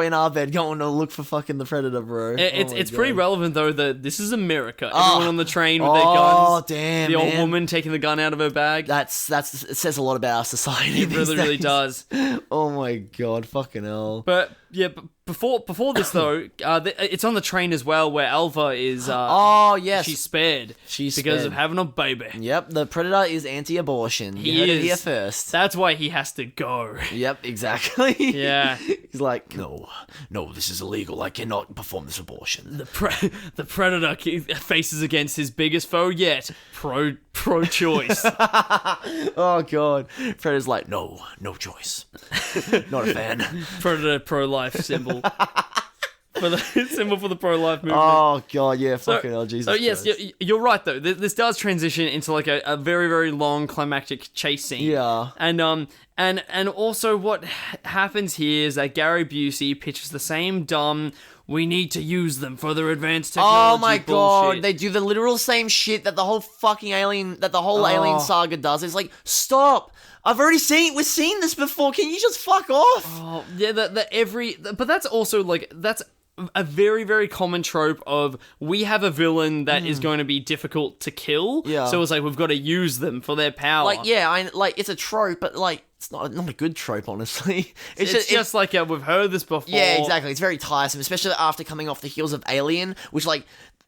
in our bed going to look for fucking the Predator, bro. It's pretty relevant though that this is America. Everyone on the train with their guns. Oh damn! The old woman taking the gun out of her bag. It says a lot about our society. It really does. Oh my god, fucking hell. But yeah, before this though, it's on the train as well where Alva is. Oh yes, she's spared. Because of having a baby. Yep, the Predator is anti-abortion. He heard is it here first. That's why he has to go. Yep, exactly. Yeah, he's like, no, this is illegal. I cannot perform this abortion. The Predator faces against his biggest foe yet, pro-choice. Oh god, Predator's like, no choice. Not a fan. Predator pro-life symbol. For the symbol for the pro-life movement. Oh god, yeah, fucking hell, Jesus. So yes, you're right though. This does transition into a very very long climactic chase scene. Yeah, and also what happens here is that Gary Busey pitches the same dumb. We need to use them for their advanced technology. Oh my god, they do the literal same shit that the whole fucking alien saga does. It's like, stop. We've seen this before. Can you just fuck off? Oh, yeah, but that's also that's a very, very common trope of we have a villain that is going to be difficult to kill. Yeah. So it's we've got to use them for their power. It's a trope, but it's not a good trope, honestly. It's just we've heard this before. Yeah, exactly. It's very tiresome, especially after coming off the heels of Alien, which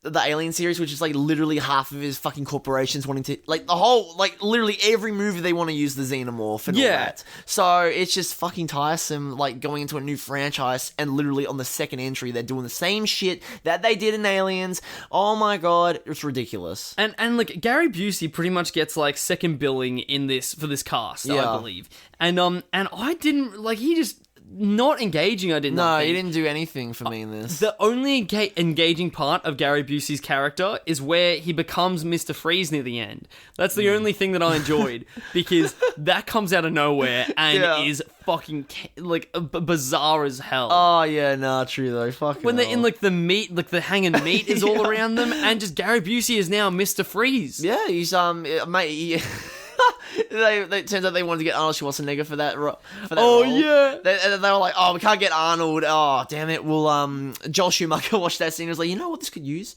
the Alien series, which is literally half of his fucking corporations wanting to the whole literally every movie they want to use the xenomorph and all that. So it's just fucking tiresome going into a new franchise and literally on the second entry they're doing the same shit that they did in Aliens. Oh my god, it's ridiculous. And Gary Busey pretty much gets second billing in this for this cast, I believe. And I didn't he just not engaging. I did not. No, he didn't do anything for me in this. The only engaging part of Gary Busey's character is where he becomes Mr. Freeze near the end. That's the only thing that I enjoyed because that comes out of nowhere and is fucking bizarre as hell. Oh yeah, nah, true though. Fucking when they're in the meat, the hanging meat is all around them, and just Gary Busey is now Mr. Freeze. Yeah, he's mate. It turns out they wanted to get Arnold Schwarzenegger for that role. Yeah. They were like, oh, we can't get Arnold. Oh, damn it. Well, Joel Schumacher watched that scene and was like, you know what this could use?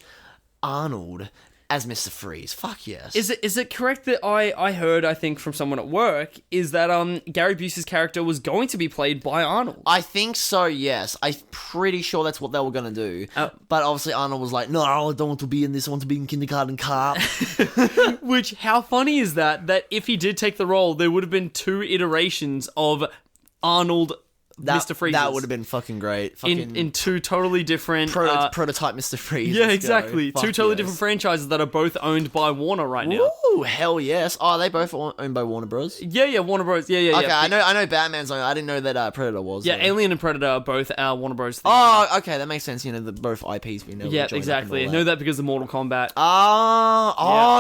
Arnold as Mr. Freeze. Fuck yes. Is it correct that I heard, I think, from someone at work, is that Gary Busey's character was going to be played by Arnold? I think so, yes. I'm pretty sure that's what they were going to do. But obviously Arnold was like, no, I don't want to be in this. I want to be in Kindergarten Cop. Which, how funny is that if he did take the role, there would have been 2 iterations of Arnold Mr. Freeze. That would have been fucking great. In 2 totally different... prototype Mr. Freeze. Yeah, exactly. 2 totally different franchises that are both owned by Warner right now. Ooh, hell yes. Oh, are they both owned by Warner Bros? Yeah, Warner Bros. Yeah. Okay, I know Batman's owned. I didn't know that Predator was. Yeah, Alien and Predator are both Warner Bros. things. Oh, okay, that makes sense. You know, both IPs being able to join exactly. up I know that because of Mortal Kombat.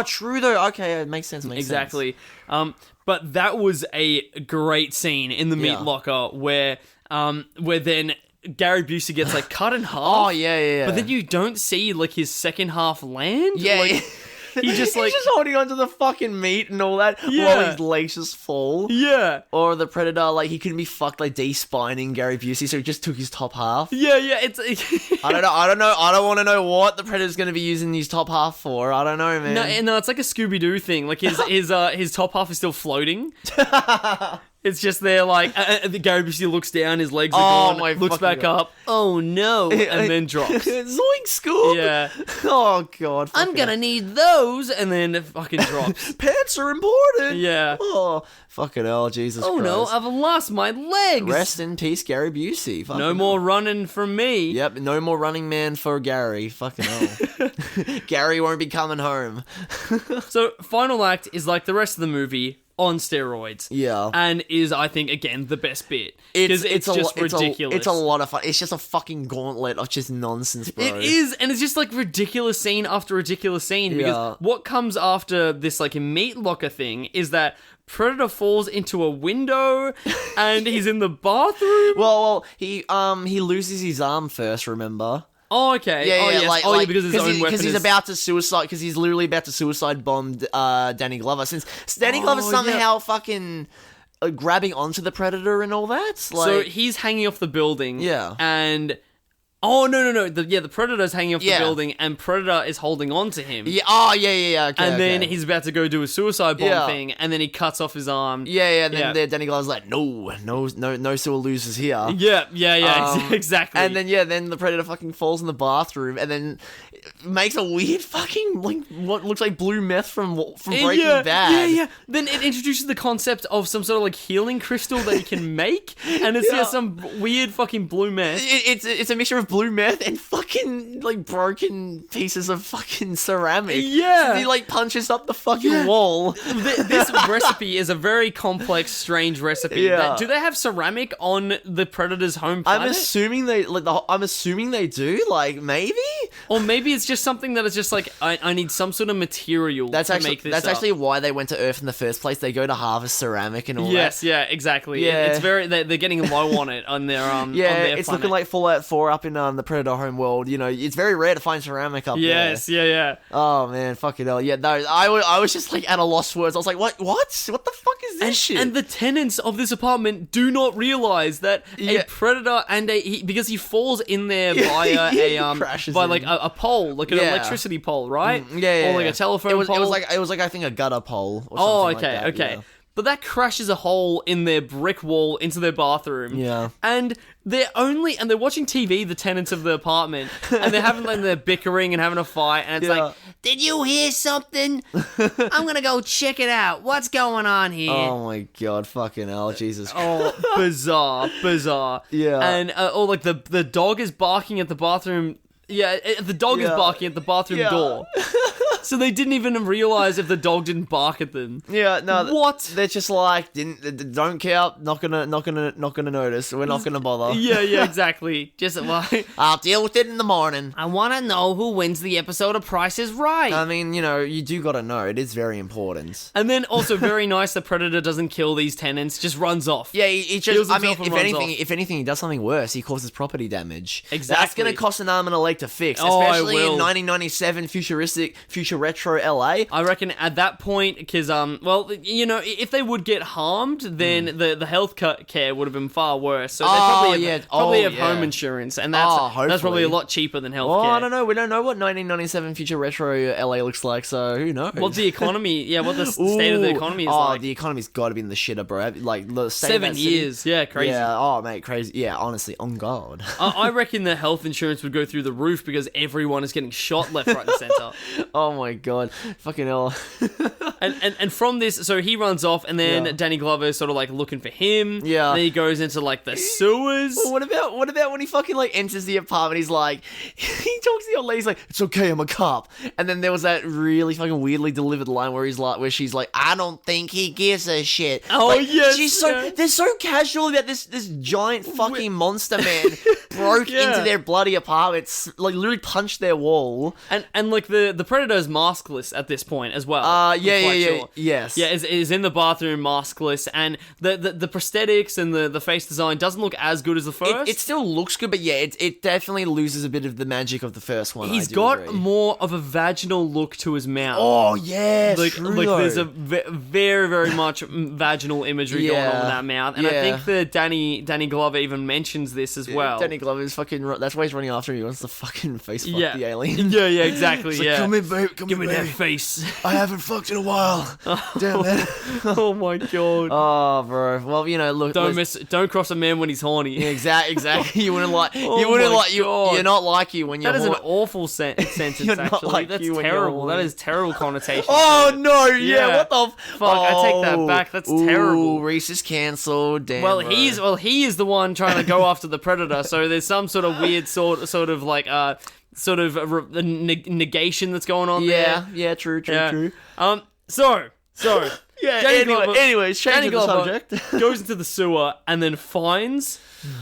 True though. Okay, it makes sense. Exactly. But that was a great scene in the meat locker where then Gary Busey gets like cut in half. Oh yeah. But then you don't see like his second half land. Yeah. Like, He's just holding onto the fucking meat and all that while his legs just fall. Yeah. Or the Predator, like, he couldn't be fucked, like, de-spining Gary Busey, so he just took his top half. Yeah, I don't know. I don't want to know what the Predator's going to be using his top half for. I don't know, man. No, it's like a Scooby-Doo thing. Like, his top half is still floating. It's just there, like, Gary Busey looks down, his legs are gone, looks back up, oh no, and then drops. Zoink, Scoop! Yeah. Oh, God. I'm gonna need those, and then it fucking drops. Pants are important! Yeah. Oh, fucking hell, Jesus Christ. Oh no, I've lost my legs! Rest in peace, Gary Busey. No more running for me. Yep, no more running man for Gary. Fucking hell. Gary won't be coming home. So, final act is like the rest of the movie, on steroids. Yeah. And is, I think, again, the best bit. Because it's just ridiculous. It's a lot of fun. It's just a fucking gauntlet of just nonsense, bro. It is, and it's just like ridiculous scene after ridiculous scene. Because what comes after this like meat locker thing is that Predator falls into a window and he's in the bathroom. Well, he loses his arm first, remember? Oh, okay. Yeah, yes. Because his own weapon because he's about to suicide. Because he's literally about to suicide bomb Danny Glover. Since Danny Glover's somehow fucking grabbing onto the Predator and all that. Like, so he's hanging off the building. Yeah. And oh no. The Predator's hanging off the building, and Predator is holding on to him. Yeah. Oh yeah. Okay, and then he's about to go do a suicide bomb thing, and then he cuts off his arm. Yeah. And then Danny Glover's like, no sewer losers here. Yeah. Exactly. And then the Predator fucking falls in the bathroom, and then makes a weird fucking like what looks like blue meth from Breaking Bad. Yeah. Then it introduces the concept of some sort of like healing crystal that he can make, and it's some weird fucking blue meth. It's a mixture of blue meth and fucking like broken pieces of fucking ceramic. Yeah. So he like punches up the fucking wall. This recipe is a very complex, strange recipe. Yeah. Do they have ceramic on the Predator's home planet? I'm assuming they do. Like maybe, or maybe it's just something that is just like I need some sort of material to make this. That's up. actually why they went to Earth in the first place. They go to harvest ceramic and all that. Yes, yeah, exactly. Yeah. It's very they're getting low on it on their on their it's planet. looking like Fallout 4 up in the Predator home world. You know, it's very rare to find ceramic up there. Yes, yeah. Oh man, fucking hell. Yeah, no, I was just like at a lost for words. I was like, what? What the fuck is this shit? And the tenants of this apartment do not realize that a Predator and because he falls in there via a pole, like an electricity pole, right? Or like a telephone pole. It was like I think a gutter pole. Or something okay. Yeah. But that crashes a hole in their brick wall into their bathroom. Yeah. And they're watching TV, the tenants of the apartment, and they're having like they're bickering and having a fight, and it's like, did you hear something? I'm gonna go check it out. What's going on here? Oh my god, fucking hell, Jesus Christ. Oh, bizarre. Yeah. And like the dog is barking at the bathroom. Yeah, the dog is barking at the bathroom door. So they didn't even realize if the dog didn't bark at them. Yeah, no. What? They're just like, don't care. Not gonna notice. We're not gonna bother. Yeah, exactly. Just I'll deal with it in the morning. I want to know who wins the episode of Price is Right. I mean, you know, you do gotta know. It is very important. And then also very nice, the Predator doesn't kill these tenants, just runs off. Yeah, he just. I mean, if anything, he does something worse. He causes property damage. Exactly. That's gonna cost an arm and a leg to fix, especially in 1997 future retro LA. I reckon at that point, because you know, if they would get harmed, then the health care would have been far worse. So they probably have home insurance, and that's probably a lot cheaper than health care. I don't know. We don't know what 1997 future retro LA looks like, so who knows? What the economy? What the state of the economy is like? The economy's got to be in the shitter, bro. Like the state 7 years, yeah, crazy. Yeah, oh mate, crazy. Yeah, honestly, on God. I reckon the health insurance would go through the roof roof because everyone is getting shot left, right, and center. Oh my god, fucking hell. and from this, so he runs off, and then Danny Glover is sort of like looking for him. Yeah. And then he goes into like the sewers. Well, what about when he fucking like enters the apartment? He's like, he talks to the old lady. He's like, "It's okay, I'm a cop." And then there was that really fucking weirdly delivered line where she's like, "I don't think he gives a shit." Oh like, yes, they're so casual about this giant fucking monster man broke into their bloody apartments, like literally punched their wall, and like the Predator's maskless at this point as well. Yes, is in the bathroom maskless, and the prosthetics and the face design doesn't look as good as the first. It still looks good, but it definitely loses a bit of the magic of the first one. He's got more of a vaginal look to his mouth. Oh yeah, like there's a very very much vaginal imagery going on in that mouth, and I think that Danny Glover even mentions this as well. Danny Glover is fucking. That's why he's running after him. He wants to fucking face fuck the alien. Yeah, exactly. Like, come in, babe. Give me that face. I haven't fucked in a while. Damn man. Oh my god. Oh, bro. Well, look. Don't cross a man when he's horny. Yeah, exactly. You wouldn't like. You're not like you when you're. That is an awful sentence. Actually, like that's terrible. That is terrible connotation. Oh no! Yeah. What the fuck? I take that back. That's terrible. Rhys is cancelled. Damn. Well, he is the one trying to go after the Predator. So there's some sort of weird sort of like sort of a negation that's going on there. Yeah. True. So. Yeah. Anyways, changing the subject. Goes into the sewer and then finds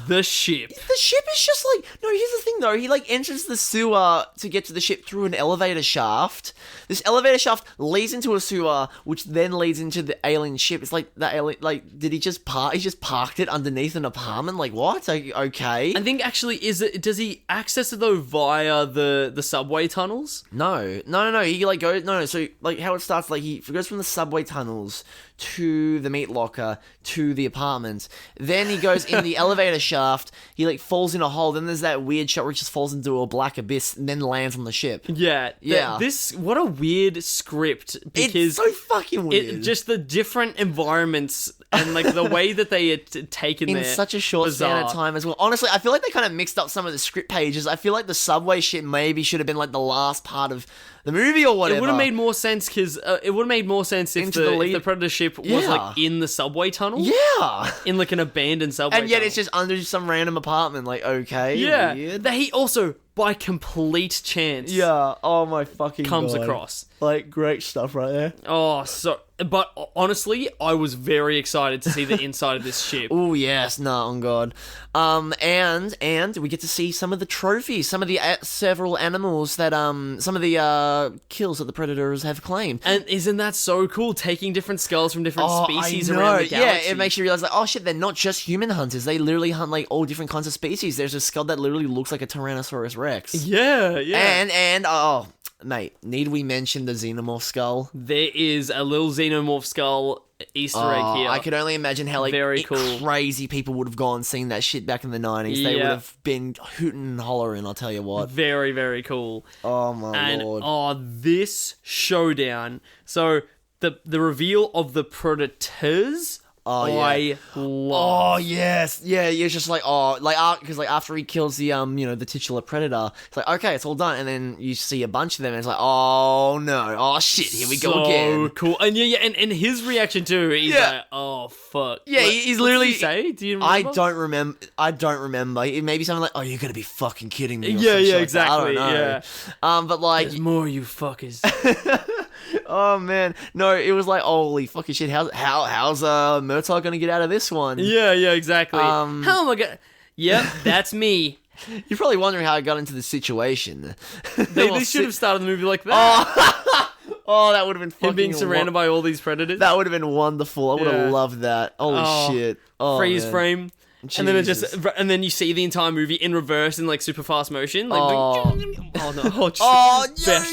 the ship. The ship is just like... No, here's the thing, though. He, like, enters the sewer to get to the ship through an elevator shaft. This elevator shaft leads into a sewer, which then leads into the alien ship. It's like, the alien... Like, did he just park... He just parked it underneath an apartment? Like, what? Okay. I think, actually, does he access it, though, via the subway tunnels? No. He, like, goes... No. So, like, how it starts, like, he goes from the subway tunnels to the meat locker to the apartment. Then he goes in the elevator shaft. He like falls in a hole. Then there's that weird shot where he just falls into a black abyss and then lands on the ship. Yeah. What a weird script, because it's so fucking weird. Just the different environments and like the way that they had taken in such a short span of time as well. Honestly, I feel like they kind of mixed up some of the script pages. I feel like the subway ship maybe should have been like the last part of the movie or whatever. It would have made more sense because if the Predator ship was like in the subway tunnel. Yeah. In like an abandoned subway and yet tunnel. It's just under some random apartment. Like, okay. Yeah. Weird. That he also, by complete chance. Yeah. Oh my fucking comes God. across. Like, great stuff right there. Oh, but honestly, I was very excited to see the inside of this ship. Oh yes, on God. And we get to see some of the trophies, some of the several animals that some of the kills that the Predators have claimed. And isn't that so cool? Taking different skulls from different species around the galaxy. Yeah, it makes you realize like, oh shit, they're not just human hunters. They literally hunt like all different kinds of species. There's a skull that literally looks like a Tyrannosaurus Rex. Yeah. And mate, need we mention the xenomorph skull? There is a little xenomorph skull Easter egg here. I could only imagine how very cool. crazy people would have gone seeing that shit back in the 90s. They would have been hooting and hollering, I'll tell you what. Very, very cool. Oh my lord. Oh, this showdown. So the reveal of the Predators. I love. Oh yes, yeah. You're just like because after he kills the the titular predator, it's like okay, it's all done, and then you see a bunch of them, and it's like oh no, oh shit, here we go again. So cool, and and his reaction too. He's like, oh fuck. Yeah, he's literally. What did he say? Do you remember? I don't remember. It may be something like, oh, you're gonna be fucking kidding me. Yeah, exactly. I don't know. But like, there's more, you fuckers. Oh man, no, it was like holy fucking shit. How's Murtaugh gonna get out of this one? Yeah, exactly. How am I gonna? Yep, that's me. You're probably wondering how I got into this situation. They should have started the movie like that. Oh, that would have been fucking... Him being surrounded by all these predators. That would have been wonderful. I would have loved that. Holy shit. Oh, freeze man. frame. Jesus. And then you see the entire movie in reverse in like super fast motion. Like, best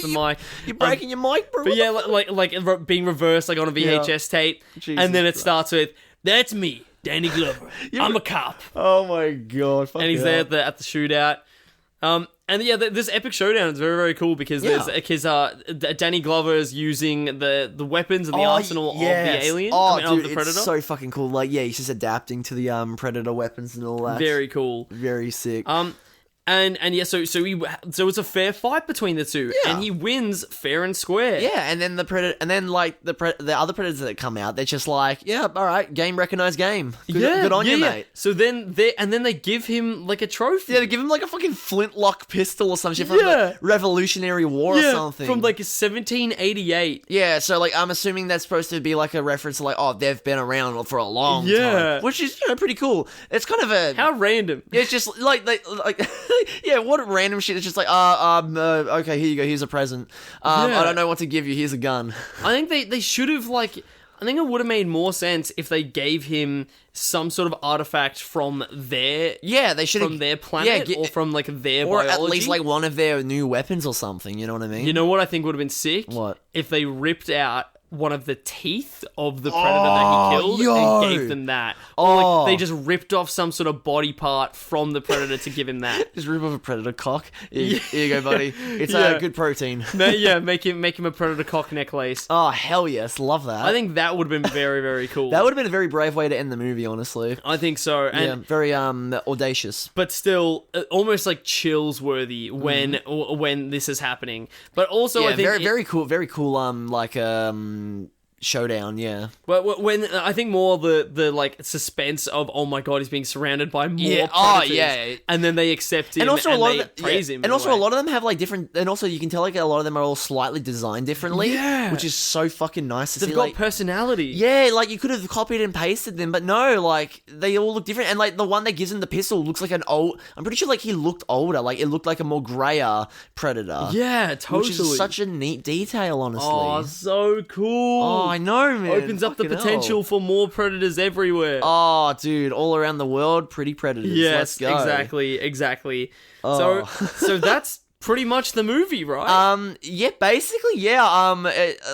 the mic. You're breaking your mic, bro. But yeah, like being reversed like on a VHS tape. Jesus and then it Christ. starts with, that's me, Danny Glover. I'm a cop. Oh my god. And he's there at the shootout. And yeah, this epic showdown is very, very cool because Danny Glover is using the weapons and the arsenal of the alien. Of the Predator. It's so fucking cool. Like, yeah, he's just adapting to the Predator weapons and all that. Very cool. Very sick. And yeah, so it's a fair fight between the two, and he wins fair and square. Yeah, and then the predator, and then like the other predators that come out, they're just like, yeah, all right, game recognized game. Good on you, mate. So then they give him like a trophy. Yeah, they give him like a fucking flintlock pistol or some shit from the Revolutionary War or something from like 1788. Yeah, so like I'm assuming that's supposed to be like a reference to like, oh, they've been around for a long time, which is pretty cool. It's kind of a how random. Yeah, it's just like yeah, what random shit. It's just like, okay, here you go, here's a present. I don't know what to give you, here's a gun. I think they should have, like, I think it would have made more sense if they gave him some sort of artifact from their from their planet or from like their or biology. At least like one of their new weapons or something, you know what I mean? You know what I think would have been sick? What? If they ripped out one of the teeth of the predator that he killed and gave them that. Or like they just ripped off some sort of body part from the predator to give him that. Just rip off a predator cock. Here you go, buddy. It's a good protein. Make him a predator cock necklace. Oh, hell yes. Love that. I think that would have been very, very cool. That would have been a very brave way to end the movie, honestly. I think so. And very audacious. But still, almost like chills worthy when this is happening. But also, I think very cool, showdown, yeah. But when I think more the like suspense of, oh my god, he's being surrounded by more predators, and then they accept him, and also they praise him, and also a lot of them have like different, and also you can tell like a lot of them are all slightly designed differently, which is so fucking nice to see. They've got like, personality. Yeah, like you could have copied and pasted them, but no, like they all look different, and like the one that gives him the pistol looks like an old. I'm pretty sure like he looked older, like it looked like a more grayer predator. Yeah, totally. Which is such a neat detail, honestly. Oh, so cool. Oh, I know, man. Opens up the potential for more predators everywhere. Oh, dude, all around the world, pretty predators. Yes, let's go. Exactly. Oh. So that's pretty much the movie, right? Yeah, basically, yeah.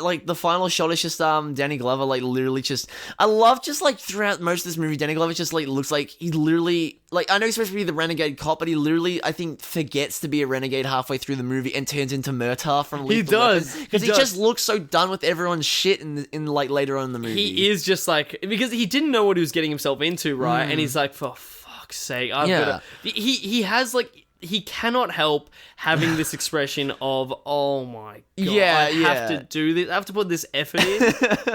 Like the final shot is just Danny Glover, like literally just. I love just like throughout most of this movie, Danny Glover just like looks like he literally. Like, I know he's supposed to be the renegade cop, but he literally, I think, forgets to be a renegade halfway through the movie and turns into Murtaugh from Lethal Weapon. Because he just looks so done with everyone's shit in like, later on in the movie. He is just like, because he didn't know what he was getting himself into, right? And he's like, for fuck's sake, I've got to... He has, like... He cannot help having this expression of, oh my god, I have to do this. I have to put this effort in.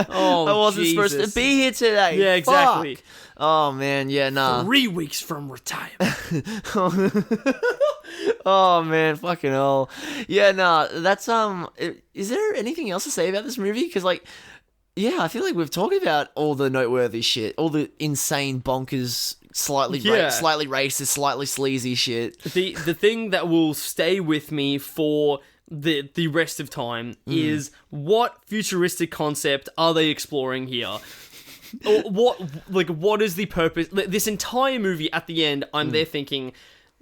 Oh, I wasn't supposed to be here today. Yeah, exactly. Fuck. Oh, man, yeah, nah. 3 weeks from retirement. Oh, man, fucking hell. Yeah, nah, that's, is there anything else to say about this movie? Because, like, yeah, I feel like we've talked about all the noteworthy shit, all the insane bonkers, slightly racist, slightly sleazy shit. The thing that will stay with me for the rest of time is what futuristic concept are they exploring here? Or what is the purpose? This entire movie at the end, I'm there thinking,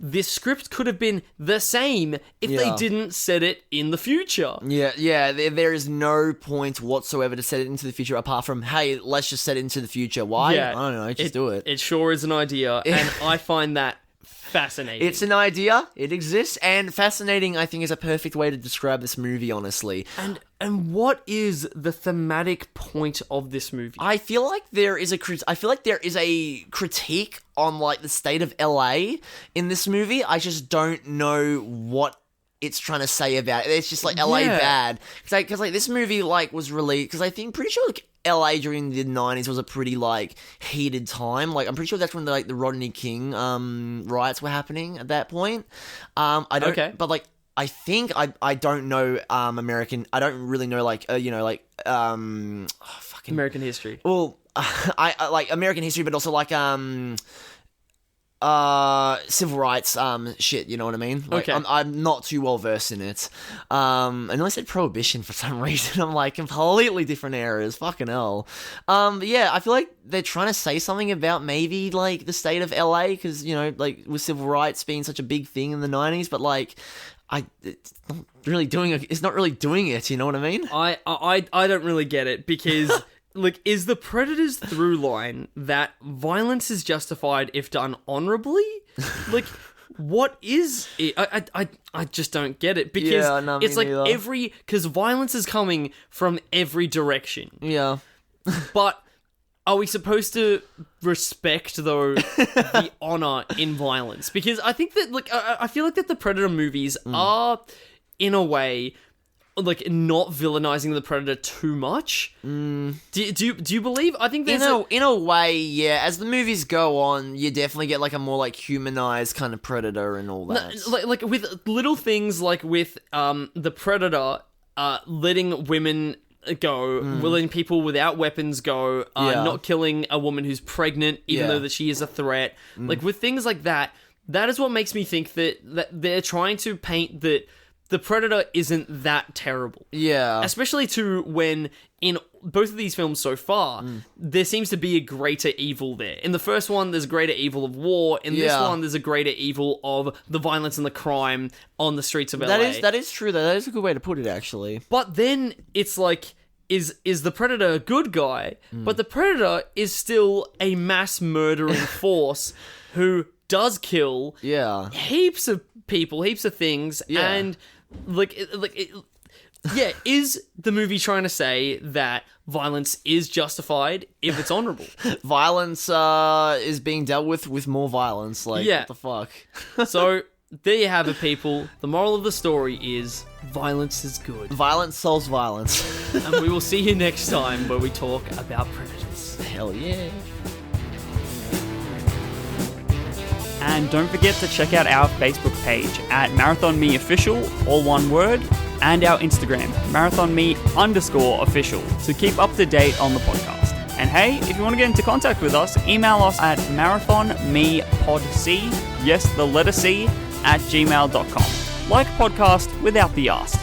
this script could have been the same if they didn't set it in the future. Yeah, there is no point whatsoever to set it into the future apart from, hey, let's just set it into the future. Why? Yeah, I don't know, just do it. It sure is an idea, and I find that fascinating. It's an idea, it exists, and fascinating, I think, is a perfect way to describe this movie, honestly. And what is the thematic point of this movie? I feel like there is a critique on like the state of LA in this movie. I just don't know what it's trying to say about it. It's just like LA bad. Because like this movie like was released, because I think pretty sure like LA during the 90s was a pretty like heated time. Like I'm pretty sure that's when the Rodney King riots were happening at that point. But like I think I don't know American. I don't really know American history. Well, I like American history, but also like civil rights shit. You know what I mean? Like, okay. I'm not too well versed in it. And I said prohibition for some reason. I'm like completely different eras. Fucking hell. But yeah, I feel like they're trying to say something about maybe like the state of LA because you know like with civil rights being such a big thing in the 90s, but like. It's not really doing it. It's not really doing it. You know what I mean? I don't really get it because, like, is the Predator's through line that violence is justified if done honorably? Like, what is it? I just don't get it because it's like because violence is coming from every direction. Yeah, but are we supposed to respect, though, the honor in violence? Because I think that, like, I feel like that the Predator movies are, in a way, like, not villainizing the Predator too much. Do you believe? I think there's in a way, yeah. As the movies go on, you definitely get like a more like humanized kind of Predator and all that. Like with little things like with the Predator letting women go, letting people without weapons go, not killing a woman who's pregnant even though that she is a threat. Like with things like that, that is what makes me think that they're trying to paint that the Predator isn't that terrible. Yeah. Especially when in both of these films so far, there seems to be a greater evil there. In the first one, there's a greater evil of war. In this one, there's a greater evil of the violence and the crime on the streets of LA. That is true, though. That is a good way to put it, actually. But then it's like, is the Predator a good guy? But the Predator is still a mass murdering force who does kill heaps of people, heaps of things, and is the movie trying to say that violence is justified if it's honorable? Violence is being dealt with more violence. Like, what the fuck? So, there you have it, people. The moral of the story is violence is good. Violence solves violence. And we will see you next time where we talk about Predators. Hell yeah. And don't forget to check out our Facebook page at Marathon Me Official, all one word, and our Instagram, marathonme_official, to keep up to date on the podcast. And hey, if you want to get into contact with us, email us at marathonmepodc, yes, the letter C, @gmail.com. Like podcast without the ask.